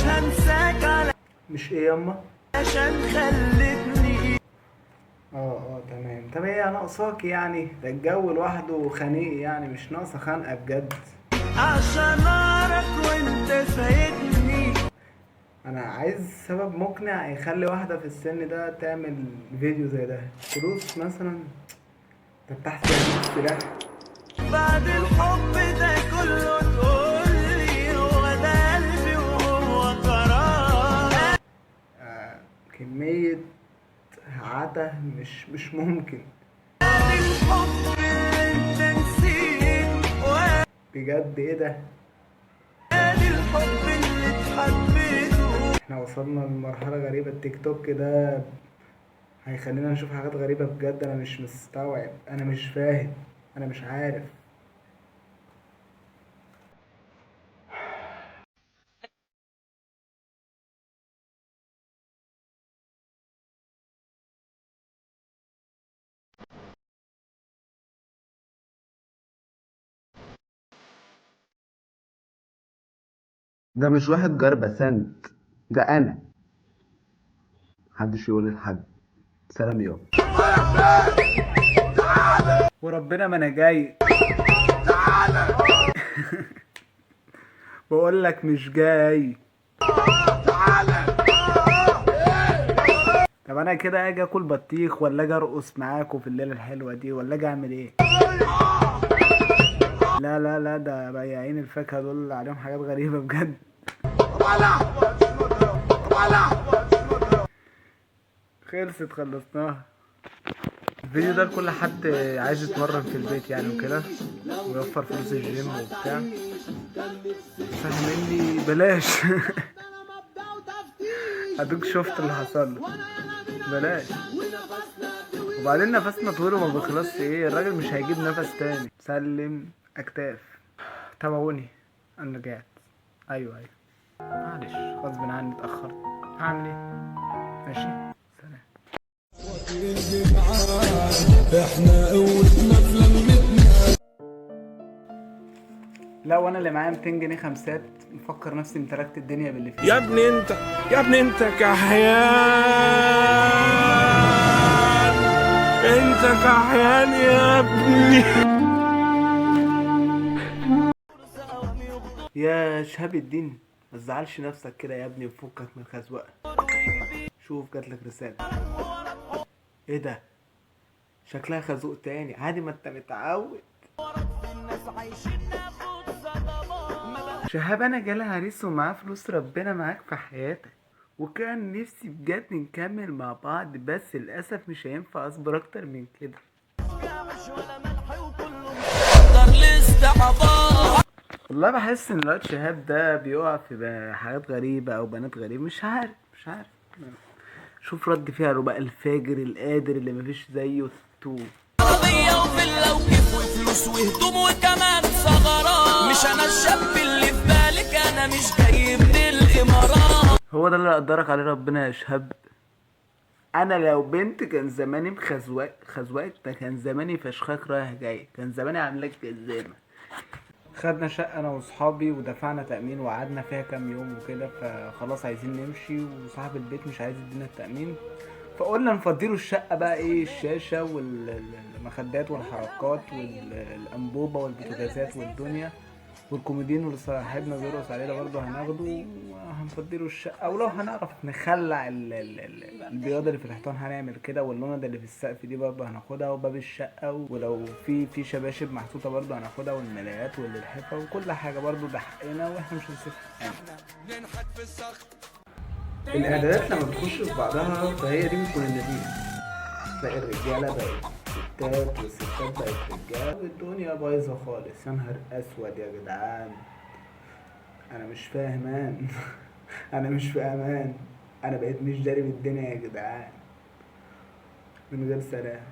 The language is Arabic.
هنساك على مش ايه ياما؟ عشان خلتني. تمام. طب هي ناقصاك يعني؟ ده الجو لوحده خنيق يعني، مش ناقصه خنقه بجد. عشان اعرف وانت فايتني. انا عايز سبب مقنع يخلي واحده في السن ده تعمل فيديو زي ده. فلوس مثلا؟ تفتح فيها السلاح؟ بعد الحب ده كله تقولي هو ده قلبي وهو قرار. كميه عته مش ممكن بعد الحب اللي انت نسيت، بجد. ايه ده؟ بعد الحب اللي اتحبيته. احنا وصلنا لمرحله غريبه. التيك توك ده هيخلينا نشوف حاجات غريبه بجد. انا مش مستوعب، انا مش فاهم، انا مش عارف. ده مش واحد جربة سنت، ده أنا. محدش يقول لحد. سلام يابا. وربنا ما انا جاي. بقول لك مش جاي. طب انا كده اجي اكل بطيخ، ولا اجي ارقص معاكم في الليله الحلوه دي، ولا اجي اعمل ايه؟ لا لا لا، ده بياعين الفاكهه دول عليهم حاجات غريبه بجد. خلصناها. الفيديو ده لكل حد عايز يتمرن في البيت يعني وكده، ويوفر فلوس الجيم وبتاع. فاهمني؟ بلاش. ادوك شفت اللي حصل له. بلاش. وبعدين نفسنا طويل وما بيخلصش. ايه الراجل مش هيجيب نفس تاني. سلم اكتاف. تابعوني، انا رجعت. ايوه معلش، غصب عني اتاخرت. هعمل ايه؟ ماشي. سلام. احنا قوتنا في لمتنا. لا، وانا اللي معايا 200 جنيه خمسات مفكر نفسي امتلكت الدنيا باللي فيها. يا ابني انت، يا ابني انت كحيان، انت كحيان يا ابني. يا شهاب الدين، ما تزعلش نفسك كده يا ابني وفكك من الخزوقه. شوف جاتلك رساله. ايه ده؟ شكلها خازوق تاني. عادي، ما انت متعود. شهاب انا جالي عريس ومعاه فلوس. ربنا معاك في حياتك. وكان نفسي بجد نكمل مع بعض، بس للاسف مش هينفع اصبر اكتر من كده. والله بحس ان الواد شهاب ده بيقع في حاجات غريبة او بنات غريبة. مش عارف. شوف رد فعله بقى، الفاجر القادر اللي مفيش زيه. تو عربية وفيلا وكيف وفلوس وهدوم وكمان ثغرات. مش انا الشاب اللي في بالك، انا مش جاي من الامارات. هو ده اللي اقدرك عليه ربنا يا شهاب. انا لو بنت كان زماني خزواك ده، كان زماني فشخاك رايح جاي، كان زماني عاملك جزامة. خدنا شقة انا واصحابي ودفعنا تأمين وقعدنا فيها كام يوم وكده، فخلاص عايزين نمشي وصاحب البيت مش عايز يدينا التأمين. فقلنا نفضيله الشقة بقى. ايه، الشاشة والمخدات والحركات والأنبوبة والبوتاجازات والدنيا والكومودين اللي صاحبنا بيرقص عليه ده برضه هناخده وهنفضيله الشقة. ولو هنعرف نخلع البياض اللي في الحيطان هنعمل كده، واللوندة اللي في السقف دي برضه هناخدها، وباب الشقة، ولو في شباشب محطوطة برضه هناخدها، والملايات واللحفة وكل حاجة برضه ده حقنا، واحنا مش هنسيب حقنا. الاعدادات لما بتخش في بعضها فهي دي بتكون النتيجة. تلاقي الرجالة بقت ستات والستات بقت رجالة والدنيا بايظة خالص. يا نهار اسود يا جدعان، انا مش فاهمان. انا مش في امان. انا بقيت مش داري بالدنيا يا جدعان. من غير سلام.